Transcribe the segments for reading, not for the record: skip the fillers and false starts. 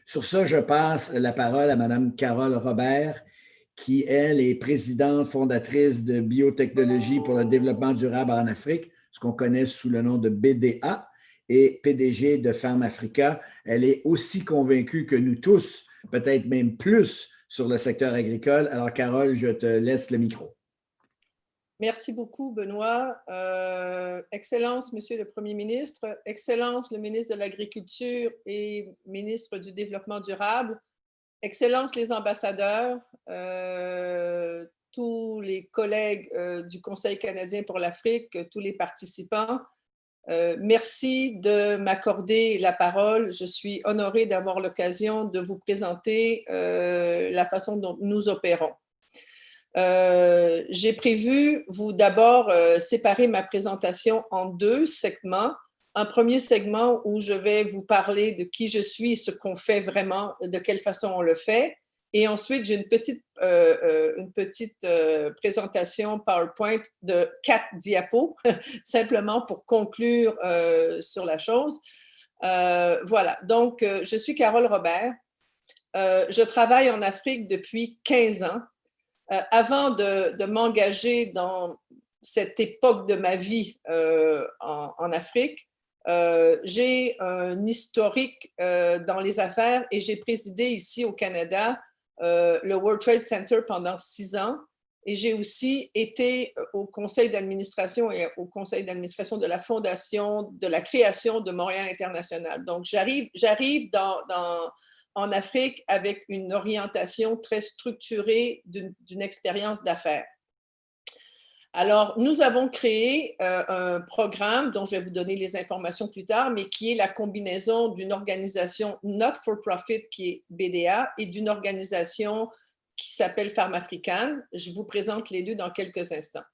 Sur ça, je passe la parole à Mme Carole Robert, qui, elle, est présidente fondatrice de Biotechnologie pour le développement durable en Afrique, ce qu'on connaît sous le nom de BDA, et PDG de Farm Africa. Elle est aussi convaincue que nous tous, peut-être même plus, sur le secteur agricole. Alors, Carole, je te laisse le micro. Merci beaucoup, Benoît. Excellence, Monsieur le Premier ministre, Excellence, le ministre de l'Agriculture et ministre du Développement durable, Excellence, les ambassadeurs, tous les collègues du Conseil canadien pour l'Afrique, tous les participants, merci de m'accorder la parole. Je suis honorée d'avoir l'occasion de vous présenter la façon dont nous opérons. J'ai prévu vous d'abord séparer ma présentation en deux segments. Un premier segment où je vais vous parler de qui je suis, ce qu'on fait vraiment, de quelle façon on le fait. Et ensuite, j'ai une petite présentation PowerPoint de 4 diapos, simplement pour conclure sur la chose. Voilà, donc je suis Carole Robert. Je travaille en Afrique depuis 15 ans. Avant de m'engager dans cette époque de ma vie en Afrique, j'ai un historique dans les affaires et j'ai présidé ici au Canada le World Trade Center pendant 6 ans et j'ai aussi été au conseil d'administration et au conseil d'administration de la fondation de la création de Montréal International. Donc, j'arrive en Afrique avec une orientation très structurée d'une expérience d'affaires. Alors, nous avons créé un programme dont je vais vous donner les informations plus tard, mais qui est la combinaison d'une organisation not-for-profit qui est BDA et d'une organisation qui s'appelle Farm African. Je vous présente les deux dans quelques instants.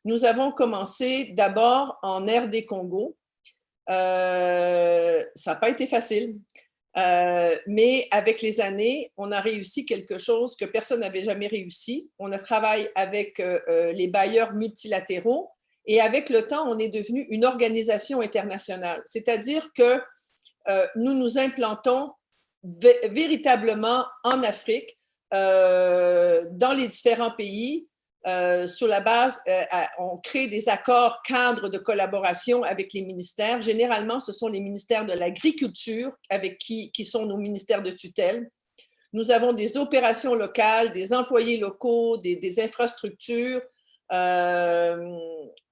Nous avons commencé d'abord en RD Congo. Ça n'a pas été facile. Mais avec les années, on a réussi quelque chose que personne n'avait jamais réussi. On a travaillé avec les bailleurs multilatéraux et avec le temps, on est devenu une organisation internationale. C'est-à-dire que nous nous implantons véritablement en Afrique, dans les différents pays, sur la base, on crée des accords cadres de collaboration avec les ministères. Généralement, ce sont les ministères de l'Agriculture qui sont nos ministères de tutelle. Nous avons des opérations locales, des employés locaux, des infrastructures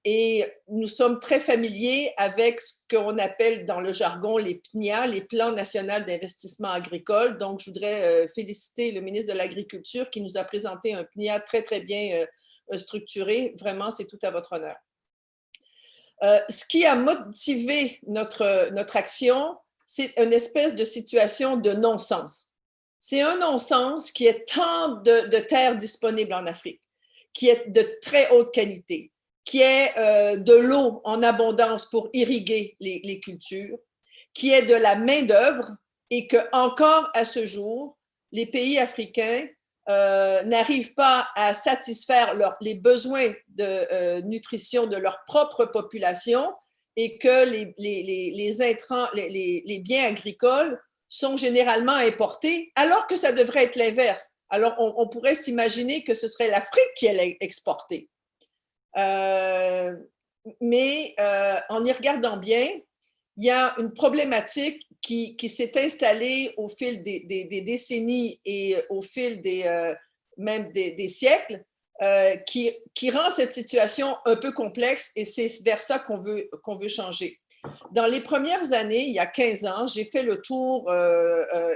et nous sommes très familiers avec ce qu'on appelle dans le jargon les PNIA, les plans nationaux d'investissement agricole. Donc, je voudrais féliciter le ministre de l'Agriculture qui nous a présenté un PNIA très, très bien structuré. Vraiment, c'est tout à votre honneur. Ce qui a motivé notre action, c'est une espèce de situation de non-sens. C'est un non-sens qui est tant de terres disponibles en Afrique, qui est de très haute qualité, qui est de l'eau en abondance pour irriguer les cultures, qui est de la main-d'œuvre et que encore à ce jour, les pays africains n'arrivent pas à satisfaire les besoins de nutrition de leur propre population et que les intrants, les biens agricoles sont généralement importés, alors que ça devrait être l'inverse. Alors, on pourrait s'imaginer que ce serait l'Afrique qui allait exporter. Mais en y regardant bien, il y a une problématique qui s'est installée au fil des décennies et au fil même des siècles, qui rend cette situation un peu complexe et c'est vers ça qu'on veut changer. Dans les premières années, il y a 15 ans, j'ai fait le tour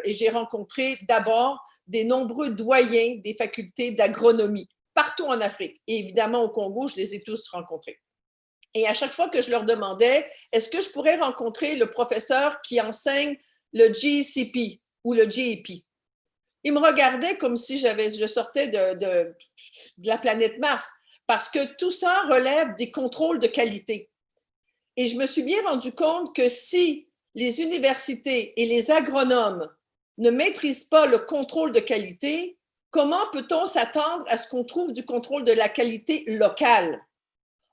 et j'ai rencontré d'abord des nombreux doyens des facultés d'agronomie partout en Afrique. Et évidemment, au Congo, je les ai tous rencontrés. Et à chaque fois que je leur demandais, est-ce que je pourrais rencontrer le professeur qui enseigne le GCP ou le GEP? Ils me regardaient comme si je sortais de la planète Mars, parce que tout ça relève des contrôles de qualité. Et je me suis bien rendu compte que si les universités et les agronomes ne maîtrisent pas le contrôle de qualité, comment peut-on s'attendre à ce qu'on trouve du contrôle de la qualité locale?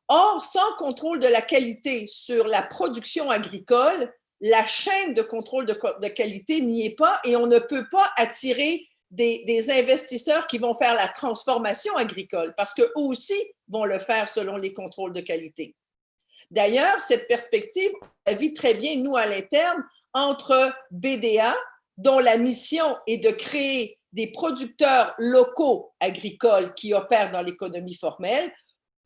Or, sans contrôle de la qualité sur la production agricole, la chaîne de contrôle de qualité n'y est pas et on ne peut pas attirer des investisseurs qui vont faire la transformation agricole parce qu'eux aussi vont le faire selon les contrôles de qualité. D'ailleurs, cette perspective, on la vit très bien, nous, à l'interne, entre BDA, dont la mission est de créer des producteurs locaux agricoles qui opèrent dans l'économie formelle,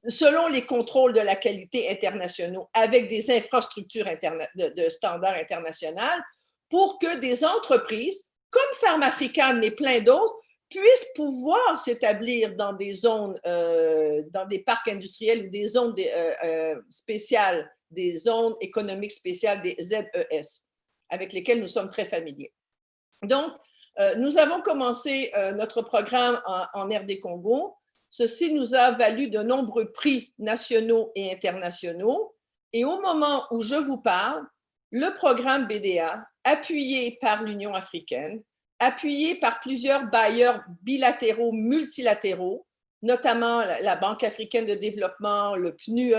selon les contrôles de la qualité internationaux, avec des infrastructures de standards internationaux, pour que des entreprises, comme Pharmafrican et plein d'autres, puissent pouvoir s'établir dans des zones, dans des parcs industriels ou des zones spéciales, des zones économiques spéciales, des ZES, avec lesquelles nous sommes très familiers. Donc, nous avons commencé notre programme en RD Congo. Ceci nous a valu de nombreux prix nationaux et internationaux. Et au moment où je vous parle, le programme BDA, appuyé par l'Union africaine, appuyé par plusieurs bailleurs bilatéraux, multilatéraux, notamment la Banque africaine de développement, le PNUE,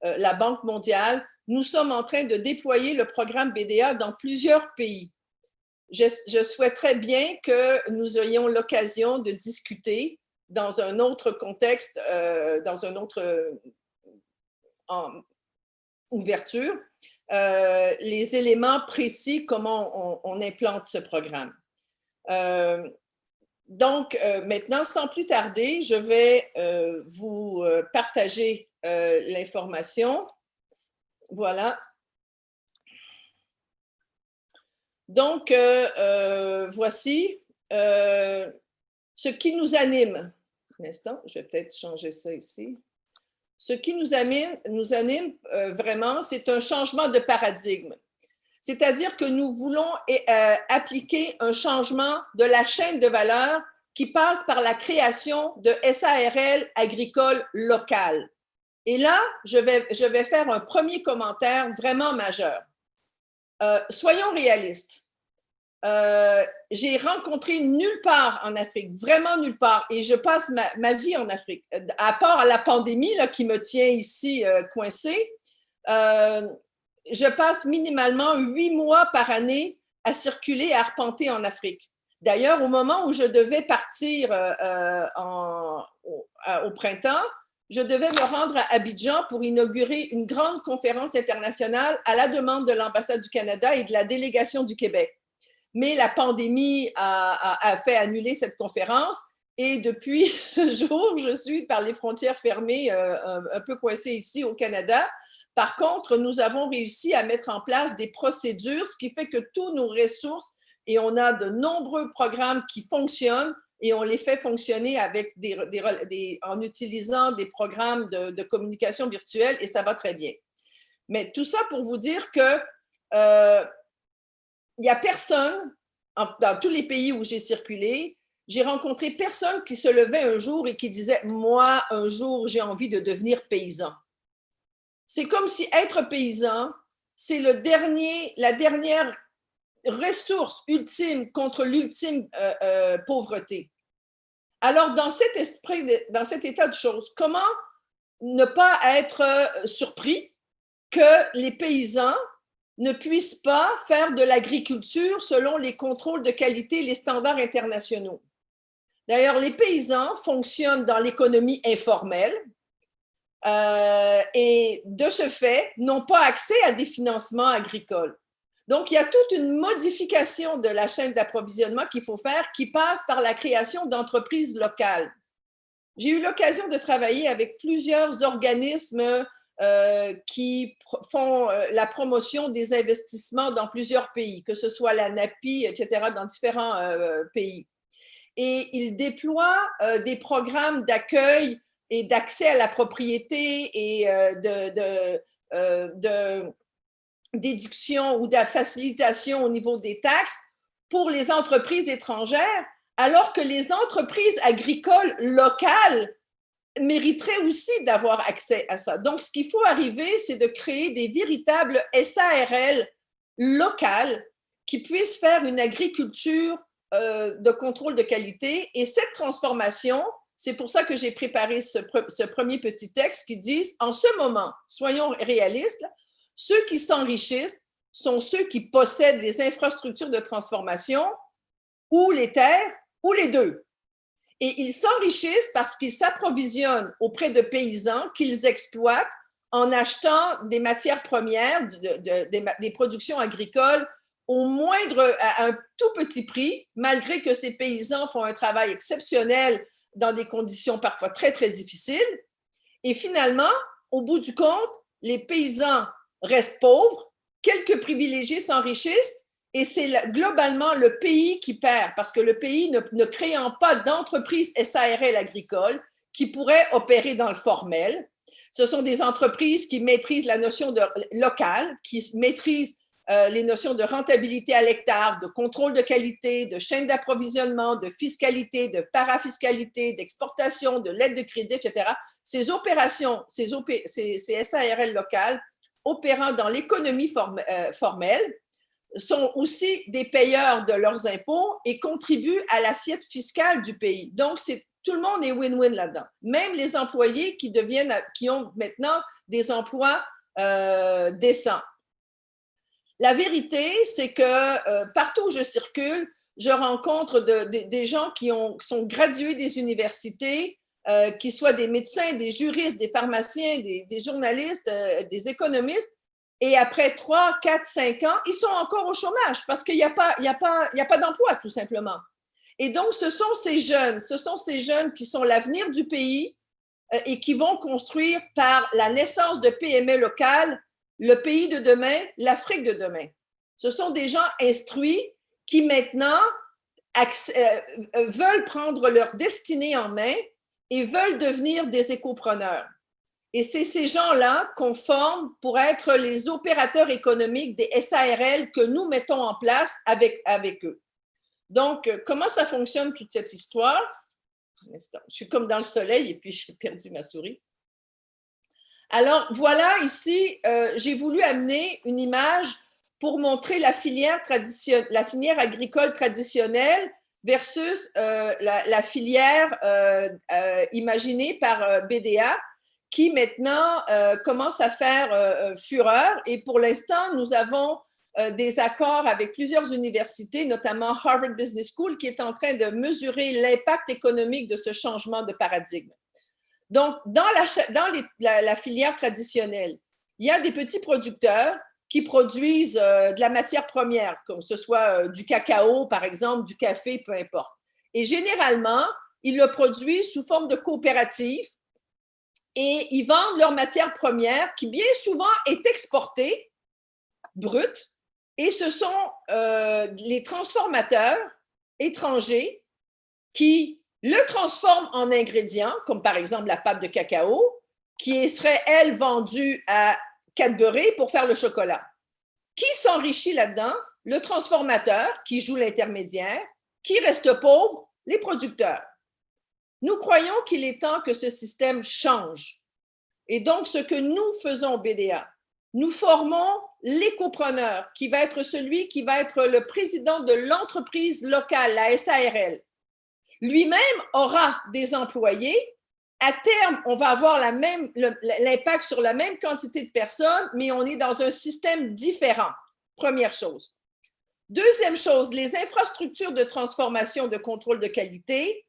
la Banque mondiale, nous sommes en train de déployer le programme BDA dans plusieurs pays. Je souhaiterais bien que nous ayons l'occasion de discuter dans un autre contexte, dans une autre ouverture, les éléments précis, comment on implante ce programme. Donc, maintenant, sans plus tarder, je vais vous partager l'information. Voilà. Donc, voici ce qui nous anime. Un instant, je vais peut-être changer ça ici. Ce qui nous anime vraiment, c'est un changement de paradigme. C'est-à-dire que nous voulons appliquer un changement de la chaîne de valeur qui passe par la création de SARL agricoles locales. Et là, je vais faire un premier commentaire vraiment majeur. Soyons réalistes. J'ai rencontré nulle part en Afrique, vraiment nulle part, et je passe ma vie en Afrique, à part la pandémie là, qui me tient ici coincée. Je passe minimalement 8 mois par année à circuler, à arpenter en Afrique. D'ailleurs, au moment où je devais partir au printemps, je devais me rendre à Abidjan pour inaugurer une grande conférence internationale à la demande de l'ambassade du Canada et de la délégation du Québec. Mais la pandémie a fait annuler cette conférence et depuis ce jour, je suis par les frontières fermées, un peu coincée ici au Canada. Par contre, nous avons réussi à mettre en place des procédures, ce qui fait que tous nos ressources, et on a de nombreux programmes qui fonctionnent et on les fait fonctionner avec en utilisant des programmes de communication virtuelle et ça va très bien. Mais tout ça pour vous dire que il n'y a personne, dans tous les pays où j'ai circulé, j'ai rencontré personne qui se levait un jour et qui disait « Moi, un jour, j'ai envie de devenir paysan ». C'est comme si être paysan, c'est la dernière ressource ultime contre l'ultime pauvreté. Alors, dans cet esprit, dans cet état de choses, comment ne pas être surpris que les paysans ne puissent pas faire de l'agriculture selon les contrôles de qualité et les standards internationaux. D'ailleurs, les paysans fonctionnent dans l'économie informelle et de ce fait, n'ont pas accès à des financements agricoles. Donc, il y a toute une modification de la chaîne d'approvisionnement qu'il faut faire qui passe par la création d'entreprises locales. J'ai eu l'occasion de travailler avec plusieurs organismes qui font la promotion des investissements dans plusieurs pays, que ce soit la NAPI, etc., dans différents pays. Et ils déploient des programmes d'accueil et d'accès à la propriété et d'édiction ou de facilitation au niveau des taxes pour les entreprises étrangères, alors que les entreprises agricoles locales mériteraient aussi d'avoir accès à ça. Donc, ce qu'il faut arriver, c'est de créer des véritables SARL locales qui puissent faire une agriculture de contrôle de qualité. Et cette transformation, c'est pour ça que j'ai préparé ce premier petit texte qui dit « En ce moment, soyons réalistes, ceux qui s'enrichissent sont ceux qui possèdent les infrastructures de transformation ou les terres ou les deux. Et ils s'enrichissent parce qu'ils s'approvisionnent auprès de paysans qu'ils exploitent en achetant des matières premières, des productions agricoles à un tout petit prix, malgré que ces paysans font un travail exceptionnel dans des conditions parfois très, très difficiles. Et finalement, au bout du compte, les paysans restent pauvres, quelques privilégiés s'enrichissent et c'est globalement le pays qui perd parce que le pays ne créant pas d'entreprise SARL agricole qui pourrait opérer dans le formel. Ce sont des entreprises qui maîtrisent la notion de local, qui maîtrisent les notions de rentabilité à l'hectare, de contrôle de qualité, de chaîne d'approvisionnement, de fiscalité, de parafiscalité, d'exportation, de l'aide de crédit, etc. Ces opérations, ces SARL locales opérant dans l'économie formelle sont aussi des payeurs de leurs impôts et contribuent à l'assiette fiscale du pays. Donc, tout le monde est win-win là-dedans. Même les employés qui ont maintenant des emplois décents. La vérité, c'est que partout où je circule, je rencontre des gens qui sont gradués des universités, qui soient des médecins, des juristes, des pharmaciens, des journalistes, des économistes, et après 3, 4, 5 ans, ils sont encore au chômage parce qu'il n'y a pas d'emploi, tout simplement. Et donc, ce sont ces jeunes qui sont l'avenir du pays et qui vont construire par la naissance de PME locales le pays de demain, l'Afrique de demain. Ce sont des gens instruits qui maintenant veulent prendre leur destinée en main et veulent devenir des écopreneurs. Et c'est ces gens-là qu'on forme pour être les opérateurs économiques des SARL que nous mettons en place avec eux. Donc, comment ça fonctionne toute cette histoire? Je suis comme dans le soleil et puis j'ai perdu ma souris. Alors, voilà, ici, j'ai voulu amener une image pour montrer la filière agricole traditionnelle versus la filière imaginée par BDA, qui maintenant commence à faire fureur. Et pour l'instant, nous avons des accords avec plusieurs universités, notamment Harvard Business School, qui est en train de mesurer l'impact économique de ce changement de paradigme. Donc, dans la filière traditionnelle, il y a des petits producteurs qui produisent de la matière première, comme ce soit du cacao, par exemple, du café, peu importe. Et généralement, ils le produisent sous forme de coopérative et ils vendent leur matière première qui bien souvent est exportée, brute, et ce sont les transformateurs étrangers qui le transforment en ingrédients, comme par exemple la pâte de cacao, qui serait, elle, vendue à Cadbury pour faire le chocolat. Qui s'enrichit là-dedans? Le transformateur, qui joue l'intermédiaire. Qui reste pauvre? Les producteurs. Nous croyons qu'il est temps que ce système change. Et donc, ce que nous faisons au BDA, nous formons l'écopreneur, qui va être celui qui va être le président de l'entreprise locale, la SARL. Lui-même aura des employés. À terme, on va avoir l'impact sur la même quantité de personnes, mais on est dans un système différent. Première chose. Deuxième chose, les infrastructures de transformation de contrôle de qualité,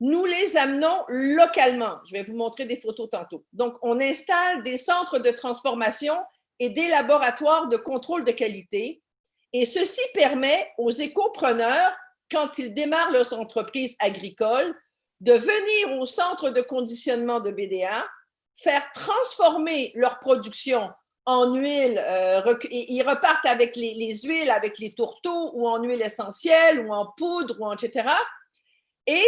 nous les amenons localement. Je vais vous montrer des photos tantôt. Donc, on installe des centres de transformation et des laboratoires de contrôle de qualité. Et ceci permet aux écopreneurs, quand ils démarrent leurs entreprises agricoles, de venir au centre de conditionnement de BDA, faire transformer leur production en huile, ils repartent avec les huiles, avec les tourteaux, ou en huile essentielle, ou en poudre, ou etc. Et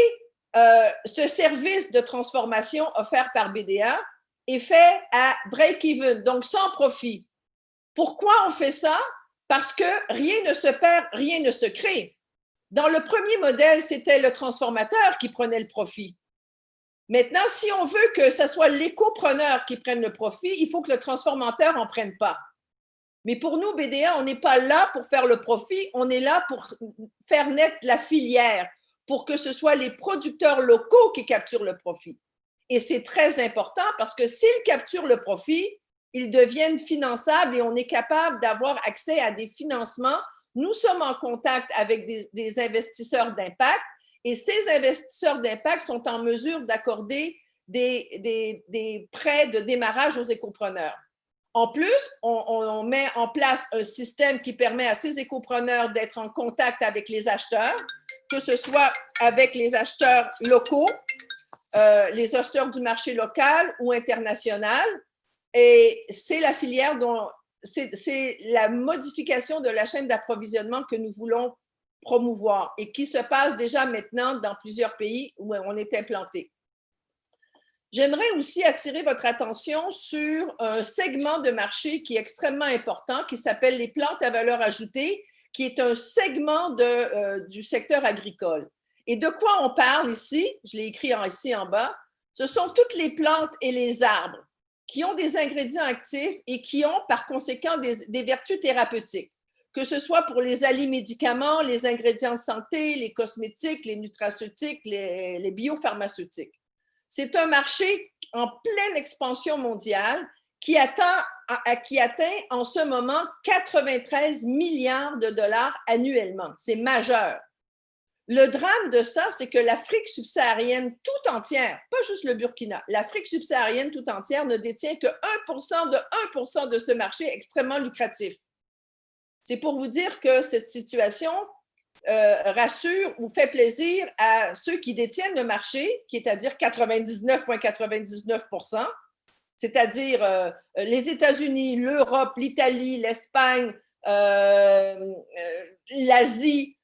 ce service de transformation offert par BDA est fait à break-even, donc sans profit. Pourquoi on fait ça? Parce que rien ne se perd, rien ne se crée. Dans le premier modèle, c'était le transformateur qui prenait le profit. Maintenant, si on veut que ce soit l'écopreneur qui prenne le profit, il faut que le transformateur n'en prenne pas. Mais pour nous, BDA, on n'est pas là pour faire le profit, on est là pour faire naître la filière, pour que ce soit les producteurs locaux qui capturent le profit. Et c'est très important parce que s'ils capturent le profit, ils deviennent finançables et on est capable d'avoir accès à des financements. Nous sommes en contact avec des investisseurs d'impact et ces investisseurs d'impact sont en mesure d'accorder des prêts de démarrage aux écopreneurs. En plus, on met en place un système qui permet à ces écopreneurs d'être en contact avec les acheteurs, que ce soit avec les acheteurs locaux, les acheteurs du marché local ou international. Et c'est la filière dont c'est la modification de la chaîne d'approvisionnement que nous voulons promouvoir et qui se passe déjà maintenant dans plusieurs pays où on est implanté. J'aimerais aussi attirer votre attention sur un segment de marché qui est extrêmement important, qui s'appelle les plantes à valeur ajoutée, qui est un segment du secteur agricole. Et de quoi on parle ici? Je l'ai écrit ici en bas. Ce sont toutes les plantes et les arbres qui ont des ingrédients actifs et qui ont par conséquent des vertus thérapeutiques, que ce soit pour les médicaments, les ingrédients de santé, les cosmétiques, les nutraceutiques, les biopharmaceutiques. C'est un marché en pleine expansion mondiale qui atteint en ce moment 93 milliards de dollars annuellement. C'est majeur. Le drame de ça, c'est que l'Afrique subsaharienne tout entière, pas juste le Burkina, l'Afrique subsaharienne tout entière ne détient que 1% de ce marché extrêmement lucratif. C'est pour vous dire que cette situation rassure ou fait plaisir à ceux qui détiennent le marché, qui est à dire 99,99%, c'est-à-dire les États-Unis, l'Europe, l'Italie, l'Espagne, l'Asie,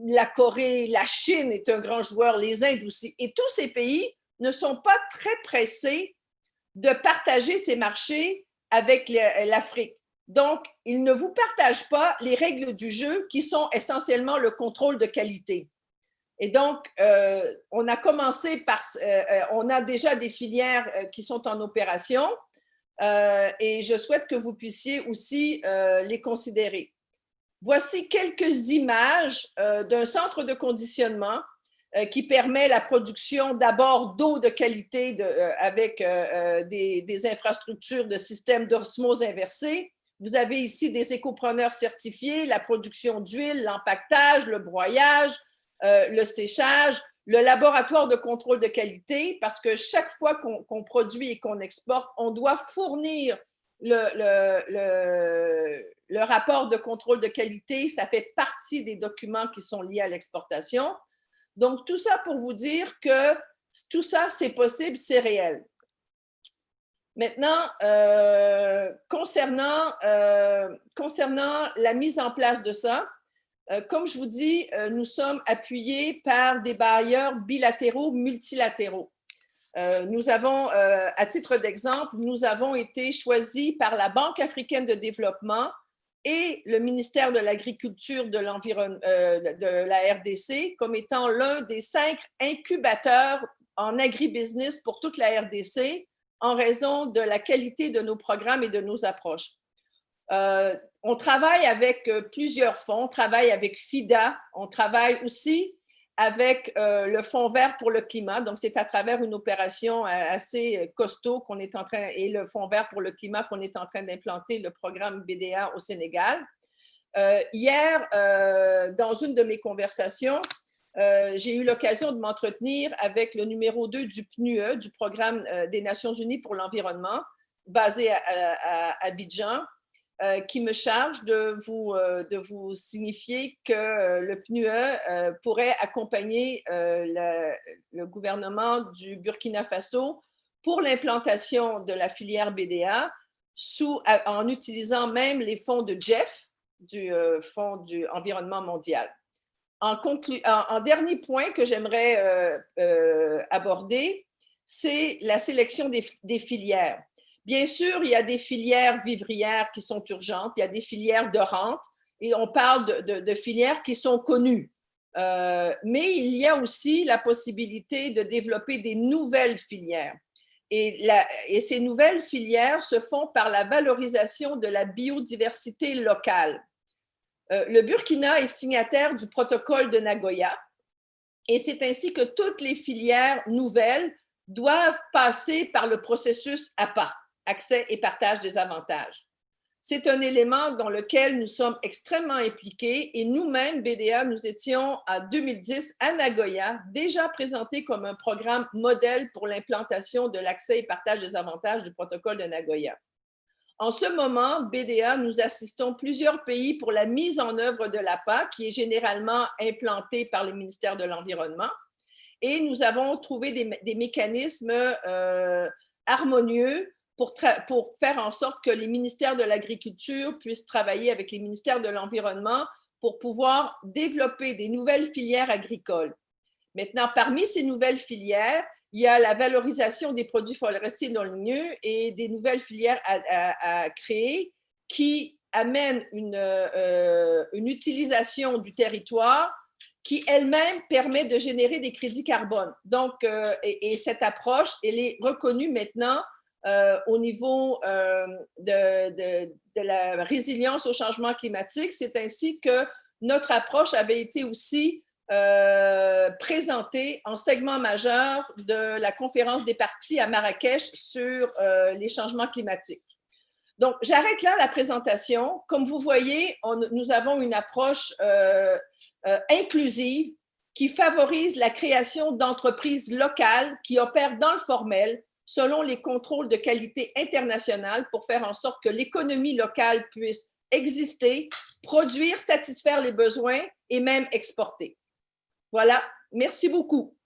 la Corée, la Chine est un grand joueur, les Indes aussi. Et tous ces pays ne sont pas très pressés de partager ces marchés avec l'Afrique. Donc, ils ne vous partagent pas les règles du jeu qui sont essentiellement le contrôle de qualité. Et donc, on a commencé par, on a déjà des filières qui sont en opération et je souhaite que vous puissiez aussi les considérer. Voici quelques images d'un centre de conditionnement qui permet la production d'abord d'eau de qualité avec des infrastructures de systèmes d'osmose inversée. Vous avez ici des écopreneurs certifiés, la production d'huile, l'empaquetage, le broyage, le séchage, le laboratoire de contrôle de qualité, parce que chaque fois qu'on produit et qu'on exporte, on doit fournir le rapport de contrôle de qualité. Ça fait partie des documents qui sont liés à l'exportation. Donc, tout ça pour vous dire que tout ça, c'est possible, c'est réel. Maintenant, concernant la mise en place de ça, comme je vous dis, nous sommes appuyés par des bailleurs bilatéraux, multilatéraux. Nous avons, à titre d'exemple, nous avons été choisis par la Banque africaine de développement et le ministère de l'Agriculture de la RDC comme étant l'un des 5 incubateurs en agribusiness pour toute la RDC en raison de la qualité de nos programmes et de nos approches. On travaille avec plusieurs fonds, on travaille avec FIDA, on travaille aussi avec le Fonds vert pour le climat. Donc, c'est à travers une opération assez costaud qu'on est en train, et le Fonds vert pour le climat qu'on est en train d'implanter le programme BDA au Sénégal. Hier, dans une de mes conversations, j'ai eu l'occasion de m'entretenir avec le numéro 2 du PNUE, du Programme des Nations Unies pour l'environnement, basé à Abidjan, qui me charge de vous signifier que le PNUE pourrait accompagner le gouvernement du Burkina Faso pour l'implantation de la filière BDA en utilisant même les fonds de GEF, du Fonds du Environnement mondial. En dernier point que j'aimerais aborder, c'est la sélection des filières. Bien sûr, il y a des filières vivrières qui sont urgentes, il y a des filières de rente, et on parle de filières qui sont connues. Mais il y a aussi la possibilité de développer des nouvelles filières. Et ces nouvelles filières se font par la valorisation de la biodiversité locale. Le Burkina est signataire du protocole de Nagoya, et c'est ainsi que toutes les filières nouvelles doivent passer par le processus APA, accès et partage des avantages. C'est un élément dans lequel nous sommes extrêmement impliqués et nous-mêmes, BDA, nous étions en 2010 à Nagoya, déjà présentés comme un programme modèle pour l'implantation de l'accès et partage des avantages du protocole de Nagoya. En ce moment, BDA, nous assistons plusieurs pays pour la mise en œuvre de l'APA, qui est généralement implantée par le ministère de l'Environnement. Et nous avons trouvé des mécanismes harmonieux pour faire en sorte que les ministères de l'Agriculture puissent travailler avec les ministères de l'Environnement pour pouvoir développer des nouvelles filières agricoles. Maintenant, parmi ces nouvelles filières, il y a la valorisation des produits forestiers non ligneux et des nouvelles filières à créer qui amènent une utilisation du territoire qui elle-même permet de générer des crédits carbone. Donc, et cette approche, elle est reconnue maintenant au niveau de la résilience au changement climatique. C'est ainsi que notre approche avait été aussi présentée en segment majeur de la conférence des parties à Marrakech sur les changements climatiques. Donc, j'arrête là la présentation. Comme vous voyez, nous avons une approche inclusive qui favorise la création d'entreprises locales qui opèrent dans le formel selon les contrôles de qualité internationale pour faire en sorte que l'économie locale puisse exister, produire, satisfaire les besoins et même exporter. Voilà, merci beaucoup.